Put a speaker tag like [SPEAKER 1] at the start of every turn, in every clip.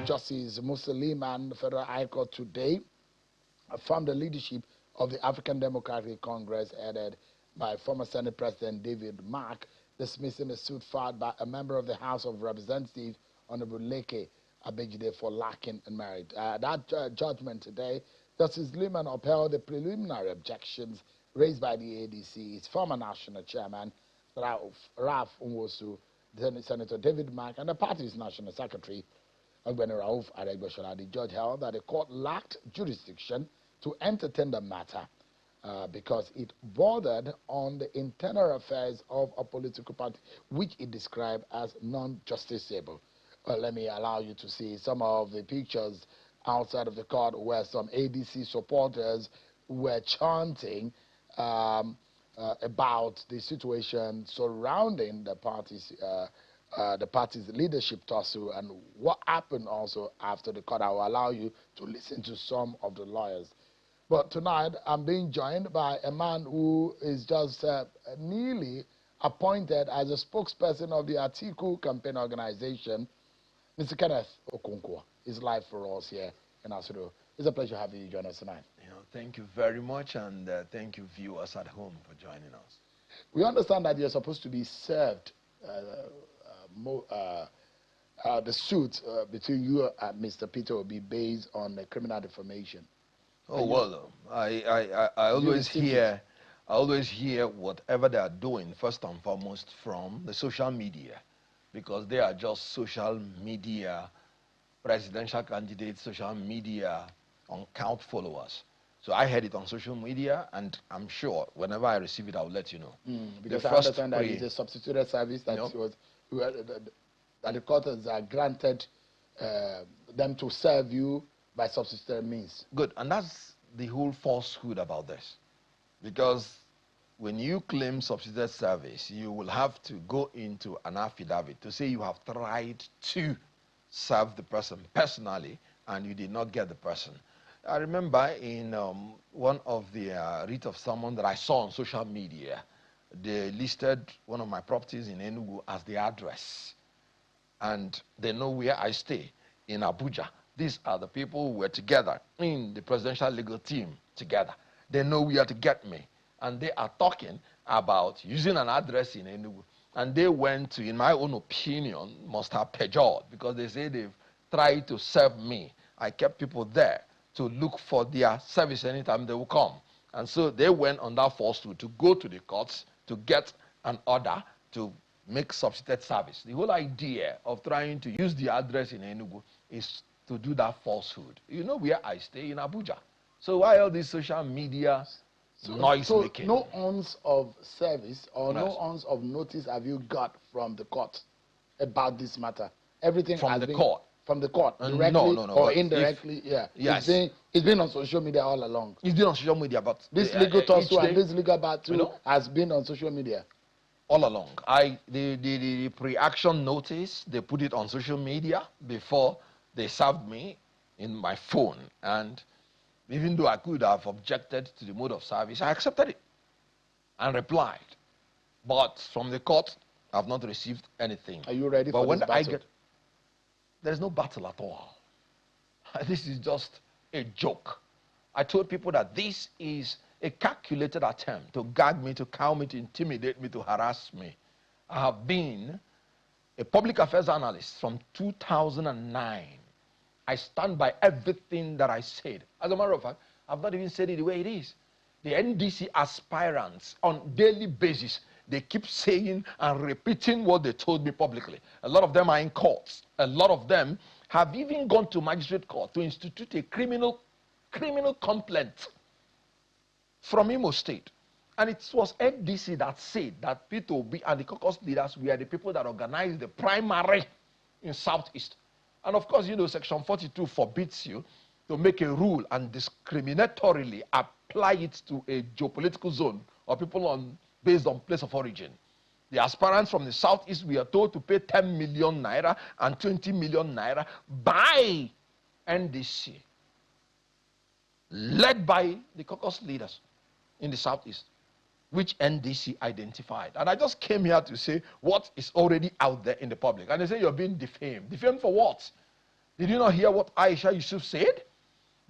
[SPEAKER 1] Justice Musliman Federal High Court today affirmed the leadership of the African Democratic Congress headed by former Senate President David Mark, dismissing a suit filed by a member of the House of Representatives, Honorable Leke Abejide, for lacking in merit. That judgment today, Justice Liman upheld the preliminary objections raised by the ADC, its former national chairman, Ralph Nwosu, Senator David Mark, and the party's national secretary, Ogbeni Rauf Aregbesola. The judge held that the court lacked jurisdiction to entertain the matter because it bordered on the internal affairs of a political party, which it described as non-justiciable. Let me allow you to see some of the pictures outside of the court where some ADC supporters were chanting about the situation surrounding the party's leadership tussle and what happened also after the court. I will allow you to listen to some of the lawyers. But tonight, I'm being joined by a man who is just newly appointed as a spokesperson of the Atiku campaign organization, Mr. Kenneth Okwonkwo. Is live for us here in our studio. It's a pleasure having you join us tonight.
[SPEAKER 2] Thank you very much, and thank you, viewers at home, for joining us.
[SPEAKER 1] We understand that you're supposed to be served the suit between you and Mr. Peter will be based on the criminal defamation.
[SPEAKER 2] Oh, well, I always hear whatever they are doing, first and foremost, from the social media, because they are just social media, presidential candidates, social media, account followers. So I heard it on social media, and I'm sure whenever I receive it, I'll let you know.
[SPEAKER 1] Because I understand that it's a substituted service that that the court has granted them to serve you by substituted means.
[SPEAKER 2] Good, and that's the whole falsehood about this. Because when you claim substituted service, you will have to go into an affidavit to say you have tried to serve the person personally and you did not get the person. I remember in one of the writ of summon that I saw on social media, they listed one of my properties in Enugu as the address. And they know where I stay, in Abuja. These are the people who were together in the presidential legal team together. They know where to get me. And they are talking about using an address in Enugu. And they went to, in my own opinion, must have perjured, because they say they've tried to serve me. I kept people there to look for their service anytime they will come. And so they went on that falsehood to go to the courts to get an order to make substituted service. The whole idea of trying to use the address in Enugu is to do that falsehood. You know where I stay, in Abuja. So why all this social media noise making?
[SPEAKER 1] No ounce of service or no ounce of notice have you got from the court about this matter? Everything
[SPEAKER 2] from the court.
[SPEAKER 1] From the court, directly
[SPEAKER 2] no,
[SPEAKER 1] or indirectly,
[SPEAKER 2] Yes.
[SPEAKER 1] It's been on social media all along.
[SPEAKER 2] It's been on social media, but
[SPEAKER 1] this legal tussle and this legal battle has been on social media.
[SPEAKER 2] All along. The pre-action notice, they put it on social media before they served me in my phone. And even though I could have objected to the mode of service, I accepted it and replied. But from the court, I've not received anything.
[SPEAKER 1] Are you ready for this battle?
[SPEAKER 2] There's no battle at all. This is just a joke. I told people that this is a calculated attempt to gag me, to cow me, to intimidate me, to harass me. I have been a public affairs analyst from 2009. I stand by everything that I said. As a matter of fact, I've not even said it the way it is. The NDC aspirants on daily basis, they keep saying and repeating what they told me publicly. A lot of them are in courts. A lot of them have even gone to magistrate court to institute a criminal complaint from Imo State. And it was NDC that said that Peter Obi and the caucus leaders were the people that organized the primary in Southeast. And of course, you know, Section 42 forbids you to make a rule and discriminatorily apply it to a geopolitical zone or people based on place of origin. The aspirants from the Southeast were told to pay 10 million naira and 20 million naira by NDC, led by the caucus leaders in the Southeast, which NDC identified. And I just came here to say what is already out there in the public. And they say you're being defamed. Defamed for what? Did you not hear what Aisha Yusuf said?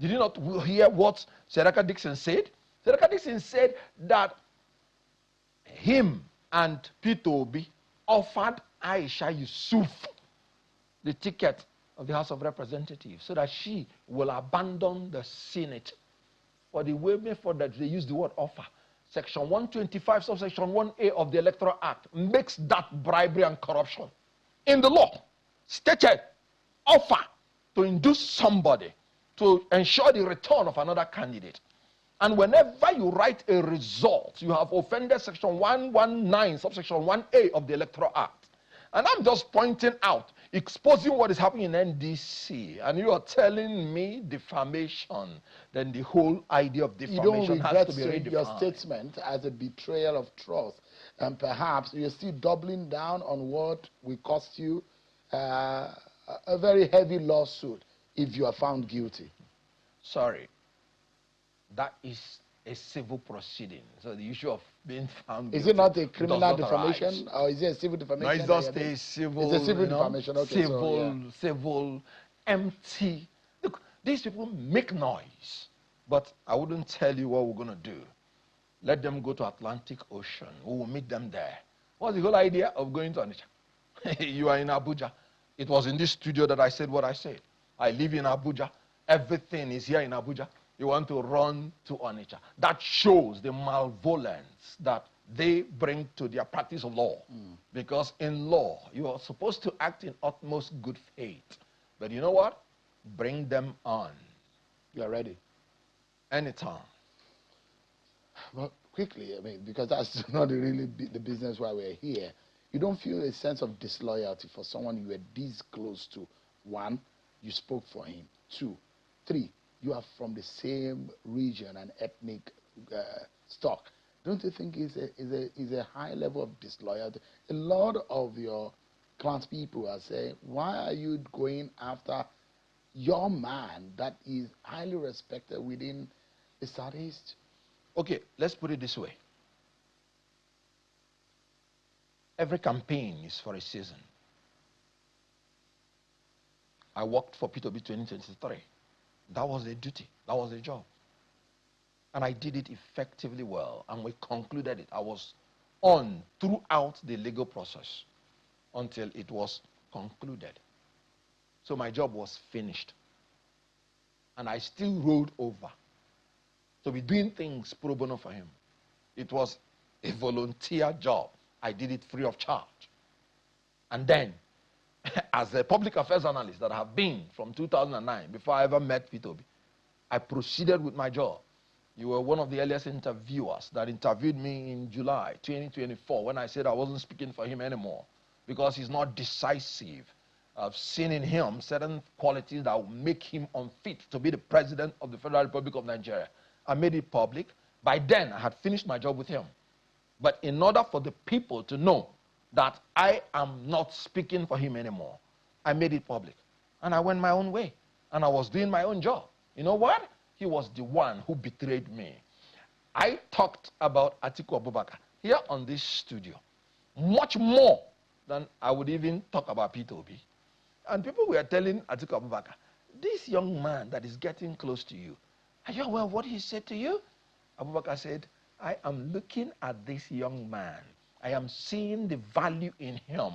[SPEAKER 2] Did you not hear what Seraka Dixon said? Seraka Dixon said that him and Peter Obi offered Aisha Yusuf the ticket of the House of Representatives so that she will abandon the Senate. For the way for that they use the word offer. Section 125, subsection 1A of the Electoral Act makes that bribery and corruption. In the law, stated offer to induce somebody to ensure the return of another candidate. And whenever you write a result, you have offended section 119, subsection 1A of the Electoral Act. And I'm just pointing out, exposing what is happening in NDC, and you are telling me defamation, then the whole idea of defamation has to be redefined.
[SPEAKER 1] Your statement as a betrayal of trust, and perhaps you're still doubling down on what will cost you a very heavy lawsuit if you are found guilty.
[SPEAKER 2] Sorry, that is a civil proceeding. So the issue of being found guilty.
[SPEAKER 1] Is it not a criminal defamation, or is it a civil defamation?
[SPEAKER 2] No, it's just a civil.
[SPEAKER 1] It's a civil defamation. Okay,
[SPEAKER 2] civil, empty. Look, these people make noise, but I wouldn't tell you what we're going to do. Let them go to Atlantic Ocean. We will meet them there. What's the whole idea of going to Onitsha? You are in Abuja. It was in this studio that I said what I said. I live in Abuja. Everything is here in Abuja. You want to run to Onitsha. That shows the malevolence that they bring to their practice of law. Because in law, you are supposed to act in utmost good faith. But you know what? Bring them on.
[SPEAKER 1] You are ready.
[SPEAKER 2] Anytime.
[SPEAKER 1] Well, quickly, I mean, because that's not really the business why we're here. You don't feel a sense of disloyalty for someone you were this close to. One, you spoke for him. 2, 3, you are from the same region and ethnic stock. Don't you think is a high level of disloyalty? A lot of your clanspeople are saying, why are you going after your man that is highly respected within the Southeast?
[SPEAKER 2] Okay, let's put it this way. Every campaign is for a season. I worked for P2B 2023. That was a duty. That was a job. And I did it effectively well. And we concluded it. I was on throughout the legal process until it was concluded. So my job was finished. And I still rolled over to be doing things pro bono for him. It was a volunteer job. I did it free of charge. And then, as a public affairs analyst that I have been from 2009, before I ever met P2B, I proceeded with my job. You were one of the earliest interviewers that interviewed me in July 2024 when I said I wasn't speaking for him anymore because he's not decisive. I've seen in him certain qualities that will make him unfit to be the president of the Federal Republic of Nigeria. I made it public. By then, I had finished my job with him. But in order for the people to know that I am not speaking for him anymore, I made it public. And I went my own way. And I was doing my own job. You know what? He was the one who betrayed me. I talked about Atiku Abubakar here on this studio much more than I would even talk about P2B. And people were telling Atiku Abubakar, this young man that is getting close to you, are you aware of what he said to you? Abubakar said, I am looking at this young man. I am seeing the value in him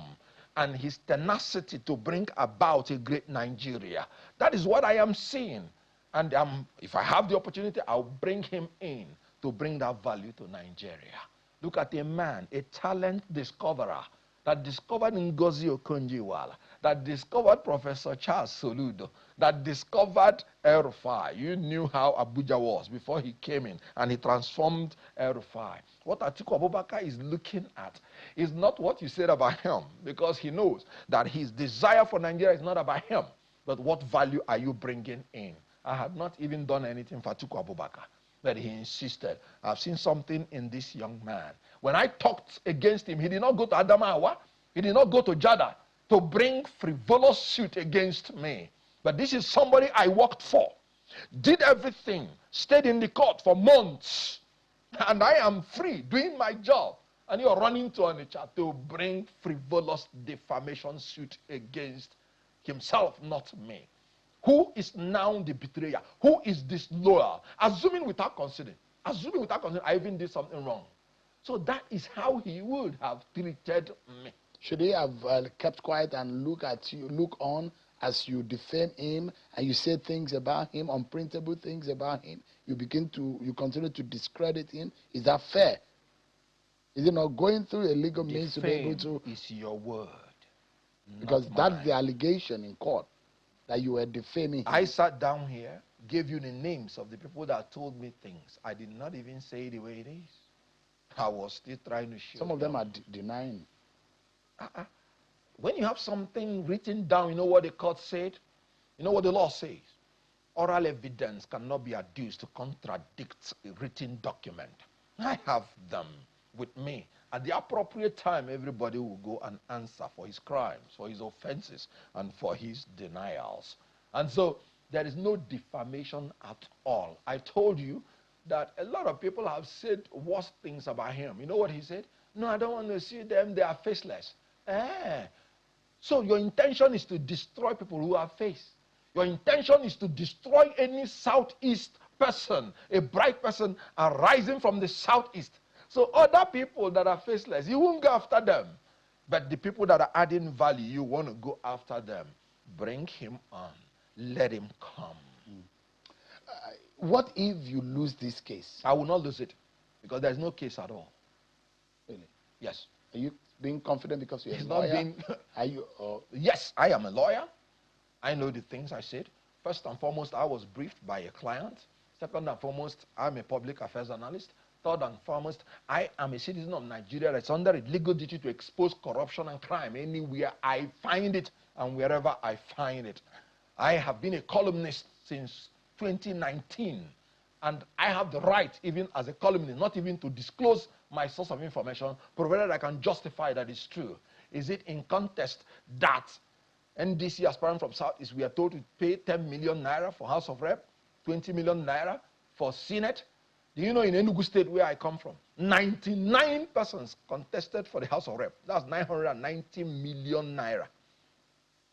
[SPEAKER 2] and his tenacity to bring about a great Nigeria. That is what I am seeing. And if I have the opportunity, I'll bring him in to bring that value to Nigeria. Look at a man, a talent discoverer that discovered Ngozi Okonjo-Iweala, that discovered Professor Charles Soludo, that discovered El-Rufai. You knew how Abuja was before he came in, and he transformed El-Rufai. What Atiku Abubakar is looking at is not what you said about him, because he knows that his desire for Nigeria is not about him, but what value are you bringing in? I had not even done anything for Atiku Abubakar, but he insisted. I've seen something in this young man. When I talked against him, he did not go to Adamawa. He did not go to Jada to bring frivolous suit against me. But this is somebody I worked for, did everything, stayed in the court for months, and I am free doing my job. And you're running to Onitsha to bring frivolous defamation suit against himself, not me. Who is now the betrayer? Who is disloyal? Assuming without considering, I even did something wrong. So that is how he would have treated me.
[SPEAKER 1] Should he have kept quiet and look on as you defame him and you say things about him, unprintable things about him? You continue to discredit him. Is that fair? Is it not going through a legal means to be able to?
[SPEAKER 2] Is your word.
[SPEAKER 1] Because that's the allegation in court, that you were defaming him.
[SPEAKER 2] I sat down here, gave you the names of the people that told me things. I did not even say the way it is. I was still trying to show.
[SPEAKER 1] Some of them are denying.
[SPEAKER 2] When you have something written down, you know what the court said? You know what the law says? Oral evidence cannot be adduced to contradict a written document. I have them with me. At the appropriate time, everybody will go and answer for his crimes, for his offenses, and for his denials. And so there is no defamation at all. I told you that a lot of people have said worse things about him. You know what he said? No, I don't want to see them. They are faceless. So your intention is to destroy people who have face. Your intention is to destroy any southeast person, a bright person arising from the southeast. So other people that are faceless, you won't go after them. But the people that are adding value, you want to go after them. Bring him on. Let him come.
[SPEAKER 1] What if you lose this case?
[SPEAKER 2] I will not lose it because there's no case at all.
[SPEAKER 1] Really?
[SPEAKER 2] Yes.
[SPEAKER 1] Are you being confident because you're a
[SPEAKER 2] Not
[SPEAKER 1] lawyer?
[SPEAKER 2] being
[SPEAKER 1] Are you?
[SPEAKER 2] Yes, I am a lawyer. I know the things I said. First and foremost, I was briefed by a client. Second and foremost, I'm a public affairs analyst. Third and foremost, I am a citizen of Nigeria that's under a legal duty to expose corruption and crime anywhere I find it and wherever I find it. I have been a columnist since 2019, and I have the right, even as a columnist, not even to disclose my source of information, provided I can justify that it's true. Is it in contest that NDC aspirant from Southeast, we are told to pay 10 million naira for House of Rep, 20 million naira for Senate? Do you know in Enugu State, where I come from, 99 persons contested for the House of Rep. That's 990 million naira.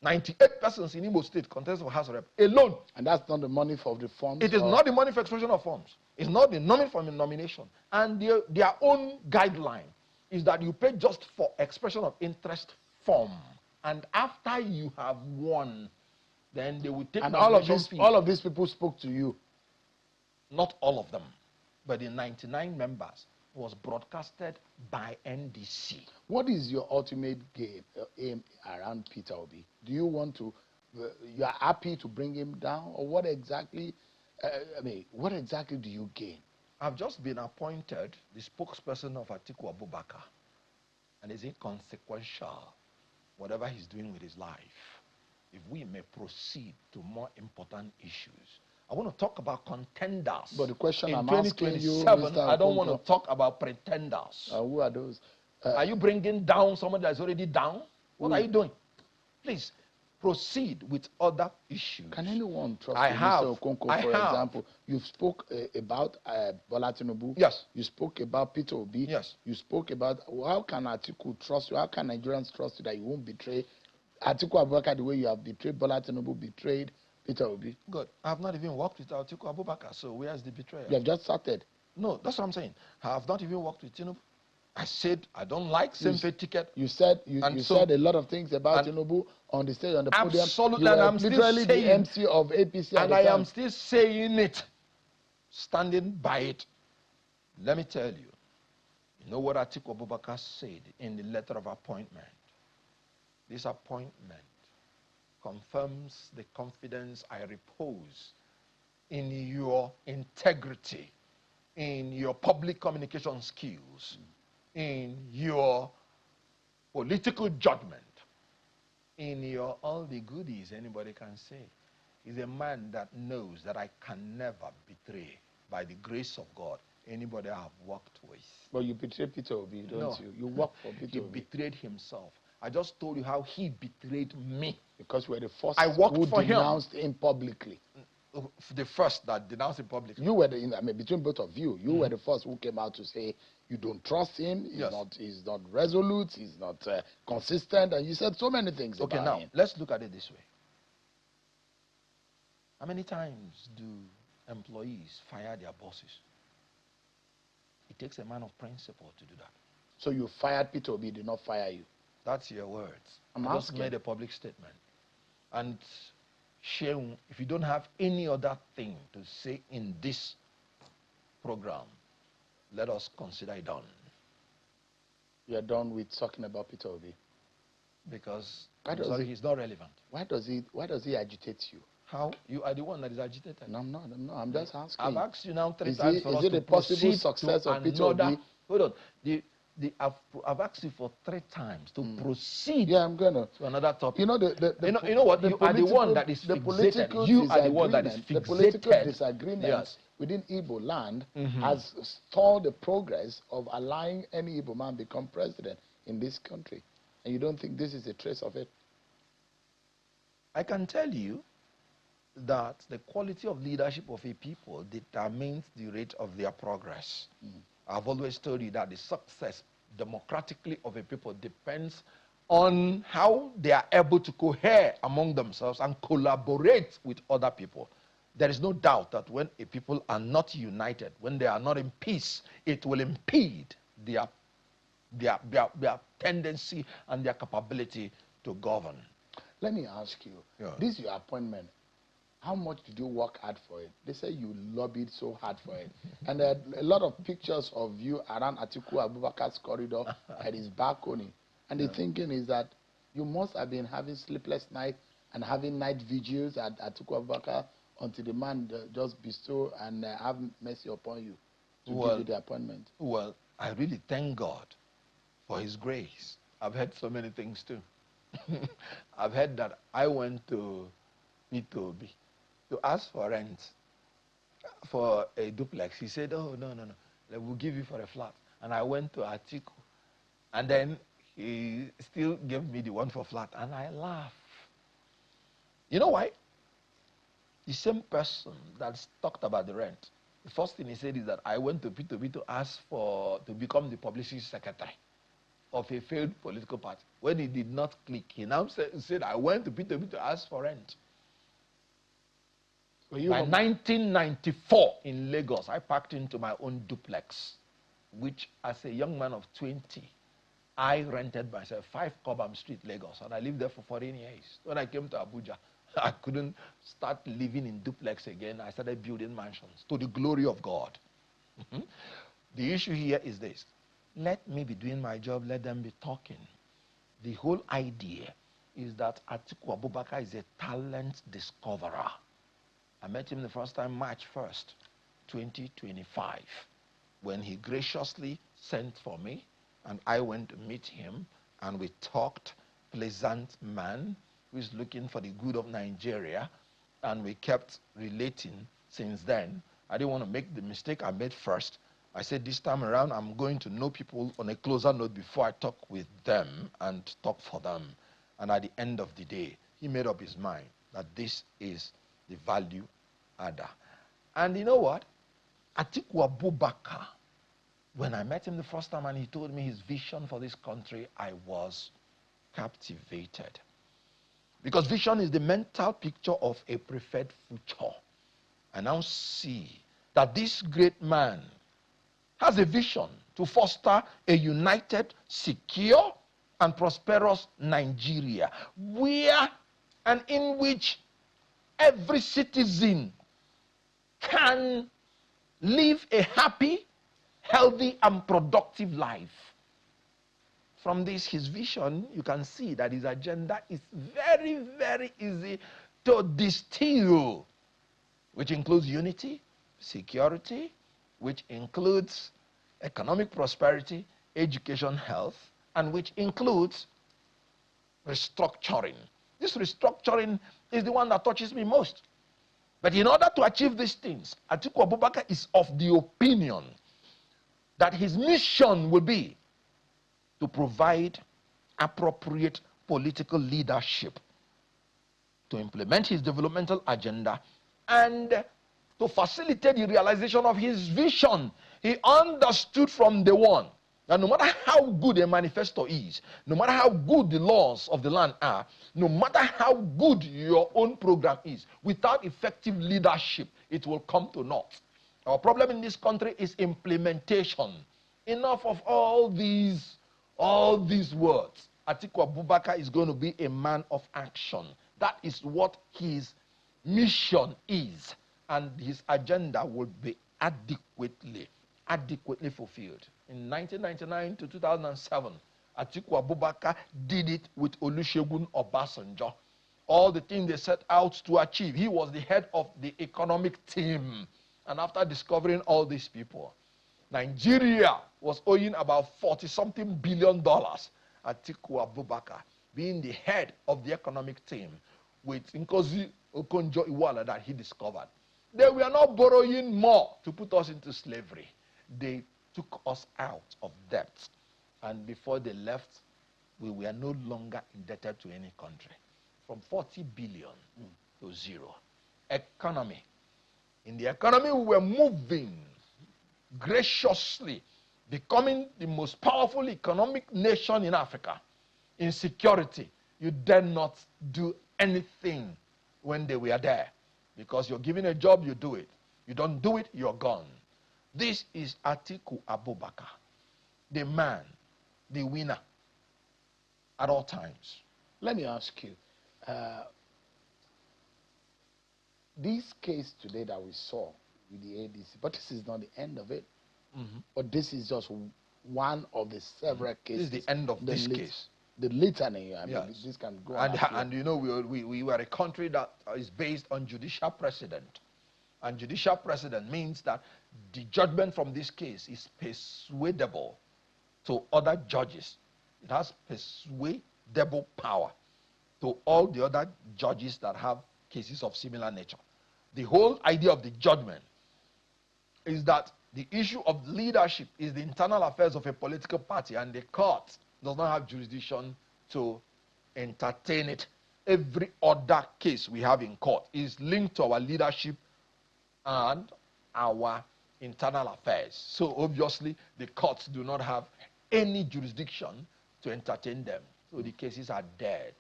[SPEAKER 2] 98 persons in Imo State contested for House of Rep alone.
[SPEAKER 1] And that's not the money for the forms?
[SPEAKER 2] It is not the money for expression of forms. It's not the money for nomination. And their own guideline is that you pay just for expression of interest form. And after you have won, then they will take.
[SPEAKER 1] And all of these people spoke to you?
[SPEAKER 2] Not all of them, but the 99 members was broadcasted by NDC.
[SPEAKER 1] What is your ultimate aim around Peter Obi? Do you want to? You are happy to bring him down, or what exactly? What exactly do you gain?
[SPEAKER 2] I've just been appointed the spokesperson of Atiku Abubakar, and is inconsequential, whatever he's doing with his life. If we may proceed to more important issues, I want to talk about contenders.
[SPEAKER 1] But the question
[SPEAKER 2] in
[SPEAKER 1] I'm asking you, Mr.
[SPEAKER 2] I don't want to talk about pretenders.
[SPEAKER 1] Who are those?
[SPEAKER 2] Are you bringing down someone that's already down? What are you doing? Please proceed with other issues.
[SPEAKER 1] Can anyone trust
[SPEAKER 2] Mr.
[SPEAKER 1] Okwonkwo, for example? You spoke about Bola Tinubu.
[SPEAKER 2] Yes.
[SPEAKER 1] You spoke about Peter Obi.
[SPEAKER 2] Yes.
[SPEAKER 1] You spoke about how can Atiku trust you? How can Nigerians trust you that you won't betray Atiku Abubakar the way you have betrayed Bola Tinubu, betrayed Peter Obi?
[SPEAKER 2] Good. I have not even worked with Atiku Abubakar, so where's the betrayal?
[SPEAKER 1] You have just started.
[SPEAKER 2] No, that's what I'm saying. I have not even worked with Tinubu. I said I don't like same-pay ticket.
[SPEAKER 1] You said said a lot of things about Tinubu on the stage, on the podium.
[SPEAKER 2] Absolutely,
[SPEAKER 1] you
[SPEAKER 2] and
[SPEAKER 1] were
[SPEAKER 2] I'm
[SPEAKER 1] literally
[SPEAKER 2] still saying,
[SPEAKER 1] the MC of APC
[SPEAKER 2] and I am still saying it, standing by it. Let me tell you, you know what Atiku Abubakar said in the letter of appointment? This appointment confirms the confidence I repose in your integrity, in your public communication skills, in your political judgment, in your all the goodies anybody can say. He's a man that knows that I can never betray, by the grace of God, anybody I have worked with.
[SPEAKER 1] But you betrayed Peter Obi, don't you? You work for Peter
[SPEAKER 2] He
[SPEAKER 1] Obi.
[SPEAKER 2] betrayed himself. I just told you how he betrayed me.
[SPEAKER 1] Because you were the first
[SPEAKER 2] who
[SPEAKER 1] denounced him publicly.
[SPEAKER 2] The first that denounced him publicly.
[SPEAKER 1] You were between both of you, you were the first who came out to say you don't trust him. He's not resolute. He's not consistent, and you said so many things about him.
[SPEAKER 2] Let's look at it this way. How many times do employees fire their bosses? It takes a man of principle to do that.
[SPEAKER 1] So you fired Peter Obi, did not fire you?
[SPEAKER 2] That's your words.
[SPEAKER 1] I'm
[SPEAKER 2] I just
[SPEAKER 1] asking.
[SPEAKER 2] made a public statement. And Sheung, if you don't have any other thing to say in this program, let us consider it done.
[SPEAKER 1] You're done with talking about Peter Obi?
[SPEAKER 2] Because he's not relevant.
[SPEAKER 1] Why does he agitate you?
[SPEAKER 2] How? You are the one that is agitated.
[SPEAKER 1] No, I'm not. I'm just asking.
[SPEAKER 2] I've asked you now 3
[SPEAKER 1] is
[SPEAKER 2] times
[SPEAKER 1] it,
[SPEAKER 2] for
[SPEAKER 1] is
[SPEAKER 2] us
[SPEAKER 1] it
[SPEAKER 2] to
[SPEAKER 1] a possible
[SPEAKER 2] proceed
[SPEAKER 1] success
[SPEAKER 2] to
[SPEAKER 1] of Peter
[SPEAKER 2] another.
[SPEAKER 1] Obi?
[SPEAKER 2] Hold on. I've asked you for 3 times to proceed
[SPEAKER 1] to
[SPEAKER 2] another topic.
[SPEAKER 1] You know,
[SPEAKER 2] you know what? You are the one that is fixated. You are the one that is fixated.
[SPEAKER 1] The political disagreement
[SPEAKER 2] yes.
[SPEAKER 1] within Igbo land has stalled the progress of allowing any Igbo man become president in this country. And you don't think this is a trace of it?
[SPEAKER 2] I can tell you that the quality of leadership of a people determines the rate of their progress. I've always told you that the success democratically of a people depends on how they are able to cohere among themselves and collaborate with other people. There is no doubt that when a people are not united, when they are not in peace, it will impede their tendency and their capability to govern.
[SPEAKER 1] Let me ask you, this is your appointment. How much did you work hard for it? They say you lobbied so hard for it. And there are a lot of pictures of you around Atiku Abubakar's corridor at his balcony. And the thinking is that you must have been having sleepless nights and having night vigils at Atiku Abubakar until the man just bestow and have mercy upon you to give you the appointment.
[SPEAKER 2] Well, I really thank God for his grace. I've heard so many things too. I've heard that I went to Peter Obi to ask for rent for a duplex. He said, oh, no, we'll give you for a flat. And I went to Atiku. And then he still gave me the one for flat. And I laughed. You know why? The same person that's talked about the rent, the first thing he said is that I went to Peter Obi to ask to become the publicity secretary of a failed political party. When he did not click, he now said I went to Peter Obi to ask for rent. By 1994 in Lagos, I packed into my own duplex, which as a young man of 20, I rented myself, 5 Cobham Street, Lagos, and I lived there for 14 years. When I came to Abuja, I couldn't start living in duplex again. I started building mansions to the glory of God. The issue here is this. Let me be doing my job, let them be talking. The whole idea is that Atiku Abubakar is a talent discoverer. I met him the first time March 1st, 2025, when he graciously sent for me, and I went to meet him, and we talked. Pleasant man who is looking for the good of Nigeria, and we kept relating since then. I didn't want to make the mistake I made first. I said this time around, I'm going to know people on a closer note before I talk with them and talk for them. And at the end of the day, he made up his mind that this is the value adder. And you know what? Atiku Abubakar, when I met him the first time and he told me his vision for this country, I was captivated. Because vision is the mental picture of a preferred future. I now see that this great man has a vision to foster a united, secure, and prosperous Nigeria, where and in which every citizen can live a happy, healthy, and productive life. From this, his vision, you can see that his agenda is very, very easy to distill, which includes unity, security, which includes economic prosperity, education, health, and which includes restructuring. This restructuring is the one that touches me most. But in order to achieve these things, Atiku Abubakar is of the opinion that his mission will be to provide appropriate political leadership to implement his developmental agenda and to facilitate the realization of his vision. He understood from day one That no matter how good a manifesto is, no matter how good the laws of the land are, no matter how good your own program is, without effective leadership, it will come to naught. Our problem in this country is implementation. Enough of all these words. Atiku Abubakar is going to be a man of action. That is what his mission is. And his agenda will be adequately fulfilled. In 1999 to 2007, Atiku Abubakar did it with Olusegun Obasanjo. All the things they set out to achieve. He was the head of the economic team. And after discovering all these people, Nigeria was owing about $40-something billion. Atiku Abubakar being the head of the economic team with Ngozi Okonjo-Iweala that he discovered. They were not borrowing more to put us into slavery. They took us out of debt. And before they left, we were no longer indebted to any country. From 40 billion to zero. Economy. In the economy, we were moving graciously, becoming the most powerful economic nation in Africa. In security, you dare not do anything when they were there. Because you're given a job, you do it. You don't do it, you're gone. This is Atiku Abubakar, the man, the winner, at all times.
[SPEAKER 1] Let me ask you, this case today that we saw with the ADC, but this is not the end of it. But this is just one of the several cases.
[SPEAKER 2] This is the end of this case.
[SPEAKER 1] The litany, I mean,
[SPEAKER 2] yes.
[SPEAKER 1] This can go on.
[SPEAKER 2] And you know, we were a country that is based on judicial precedent. And judicial precedent means that the judgment from this case is persuadable to other judges. It has persuadable power to all the other judges that have cases of similar nature. The whole idea of the judgment is that the issue of leadership is the internal affairs of a political party, and the court does not have jurisdiction to entertain it. Every other case we have in court is linked to our leadership and our internal affairs. So obviously, the courts do not have any jurisdiction to entertain them. So the cases are dead.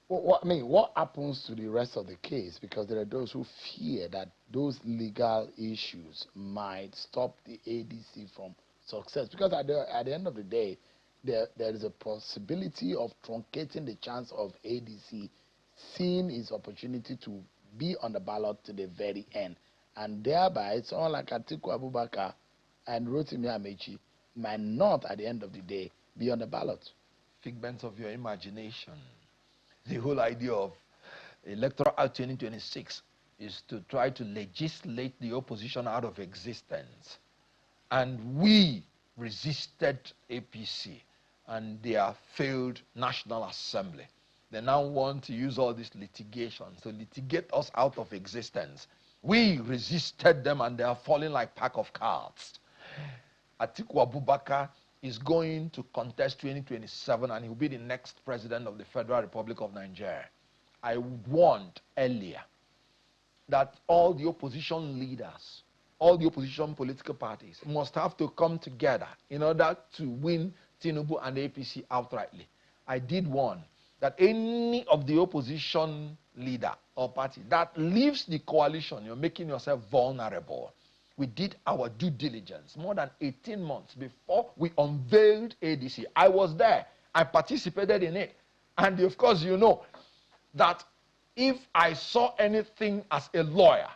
[SPEAKER 1] What happens to the rest of the case? Because there are those who fear that those legal issues might stop the ADC from success. Because at the end of the day, there is a possibility of truncating the chance of ADC seeing its opportunity to be on the ballot to the very end. And thereby, someone like Atiku Abubakar and Rotimi Amechi might not, at the end of the day, be on the ballot.
[SPEAKER 2] Figments of your imagination. The whole idea of Electoral Act 2026 is to try to legislate the opposition out of existence. And we resisted APC and their failed National Assembly. They now want to use all this litigation to litigate us out of existence. We resisted them and they are falling like pack of cards. Atiku Abubakar is going to contest 2027 and he will be the next president of the Federal Republic of Nigeria. I warned earlier that all the opposition leaders, all the opposition political parties must have to come together in order to win Tinubu and APC outrightly. I did warn that any of the opposition leader or party that leaves the coalition, you're making yourself vulnerable. We did our due diligence more than 18 months before we unveiled ADC. I was there. I participated in it. And of course, you know that if I saw anything as a lawyer,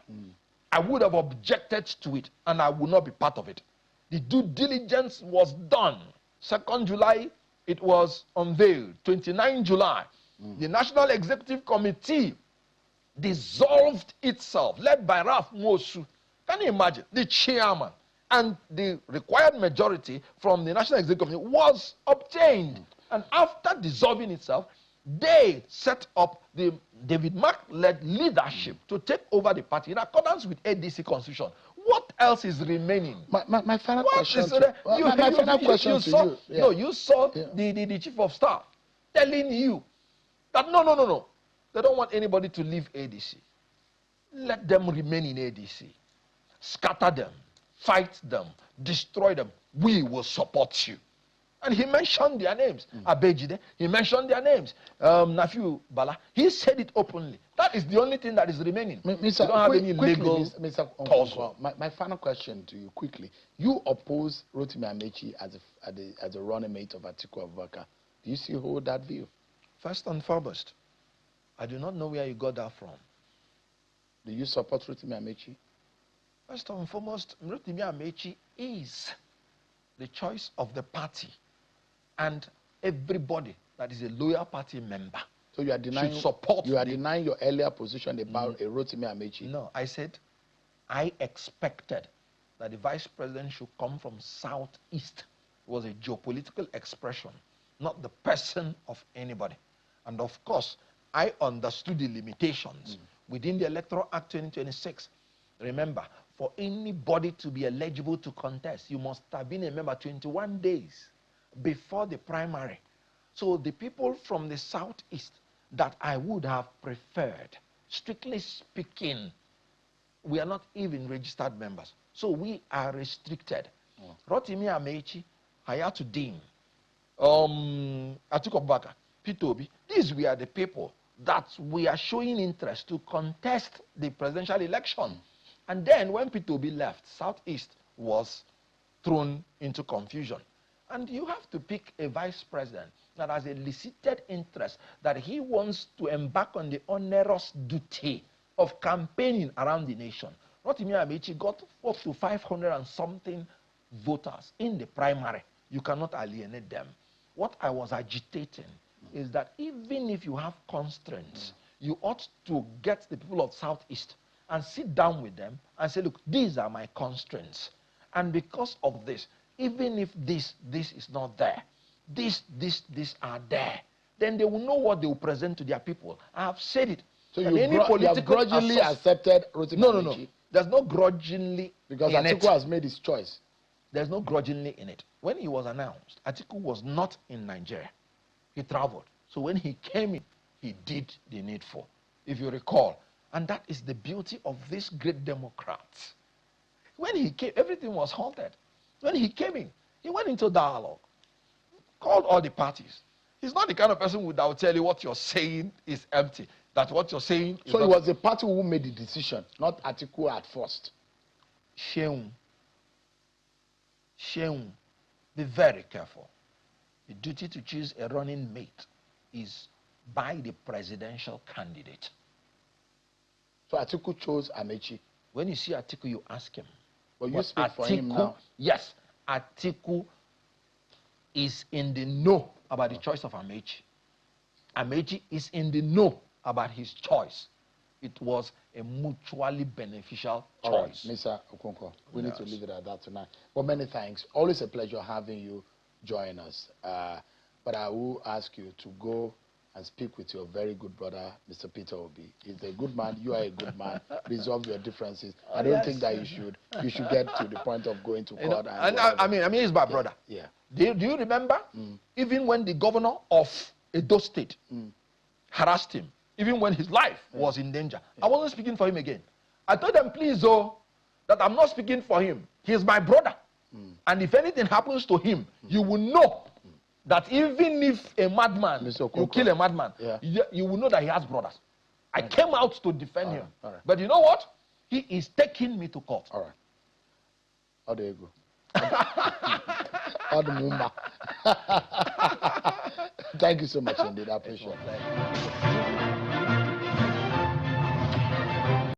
[SPEAKER 2] I would have objected to it and I would not be part of it. The due diligence was done. 2nd July, it was unveiled. 29 July, the National Executive Committee dissolved itself, led by Ralph Mosu. Can you imagine? The chairman and the required majority from the National Executive Committee was obtained. And after dissolving itself, they set up the David Mark-led leadership to take over the party in accordance with ADC constitution. What else is remaining?
[SPEAKER 1] My final question.
[SPEAKER 2] You saw the chief of staff telling you that no. They don't want anybody to leave ADC. Let them remain in ADC. Scatter them, fight them, destroy them. We will support you. And he mentioned their names. Abejide, he mentioned their names. Nafiu Bala, he said it openly. That is the only thing that is remaining.
[SPEAKER 1] Mr.
[SPEAKER 2] We don't have any legal
[SPEAKER 1] Mr.
[SPEAKER 2] torso.
[SPEAKER 1] My final question to you quickly. You oppose Rotimi Amechi as a running mate of Atiku Abubakar. Do you still hold that view?
[SPEAKER 2] First and foremost, I do not know where you got that from.
[SPEAKER 1] Do you support Rotimi Amechi?
[SPEAKER 2] First and foremost, Rotimi Amechi is the choice of the party, and everybody that is a loyal party member.
[SPEAKER 1] So you are denying
[SPEAKER 2] support.
[SPEAKER 1] You are denying your earlier position about a Rotimi Amechi.
[SPEAKER 2] No, I said I expected that the vice president should come from Southeast. It was a geopolitical expression, not the person of anybody. And of course, I understood the limitations within the Electoral Act 2026. Remember, for anybody to be eligible to contest, you must have been a member 21 days before the primary. So the people from the Southeast that I would have preferred, strictly speaking, we are not even registered members. So we are restricted. Rotimi Amechi, Hayatuddin, Atiku Abubakar, Peter Obi, these were the people that we are showing interest to contest the presidential election. And then when Peter Obi left, Southeast was thrown into confusion. And you have to pick a vice president that has a elicited interest that he wants to embark on the onerous duty of campaigning around the nation. Rotimi Amechi got up to 500 and something voters in the primary. You cannot alienate them. What I was agitating is that even if you have constraints, you ought to get the people of Southeast and sit down with them and say, look, these are my constraints. And because of this, even if this is not there, these are there, then they will know what they will present to their people. I have said it.
[SPEAKER 1] So you have grudgingly accepted Rotimi Amechi?
[SPEAKER 2] No. There's no grudgingly
[SPEAKER 1] because Atiku has made his choice.
[SPEAKER 2] There's no grudgingly in it. When he was announced, Atiku was not in Nigeria. He traveled. So when he came in, he did the needful, if you recall. And that is the beauty of this great Democrat. When he came, everything was halted. When he came in, he went into dialogue, called all the parties. He's not the kind of person that will tell you what you're saying is empty, that what you're saying is
[SPEAKER 1] So it was the party who made the decision, not Atiku at first.
[SPEAKER 2] Sheung, be very careful. The duty to choose a running mate is by the presidential candidate.
[SPEAKER 1] So Atiku chose Amechi.
[SPEAKER 2] When you see Atiku, you ask him.
[SPEAKER 1] But you speak for him now.
[SPEAKER 2] Yes, Atiku is in the know about the choice of Amechi. Amechi is in the know about his choice. It was a mutually beneficial choice.
[SPEAKER 1] All right, Mr. Okwonkwo, we need to leave it at that tonight. Well, many thanks. Always a pleasure having you join us. But I will ask you to go and speak with your very good brother, Mr. Peter Obi. He's a good man. You are a good man. Resolve your differences. I don't think that you should get to the point of going to court.
[SPEAKER 2] I mean, he's my brother.
[SPEAKER 1] Yeah.
[SPEAKER 2] Do you remember? Even when the governor of Edo State harassed him, even when his life was in danger, I wasn't speaking for him again. I told them, please, that I'm not speaking for him. He's my brother. And if anything happens to him, you will know that even if a madman, you kill a madman, you will know that he has brothers. I came out to defend him. But you know what? He is taking me to court.
[SPEAKER 1] All right. How do you go? How do you move? Thank you so much indeed. I appreciate it.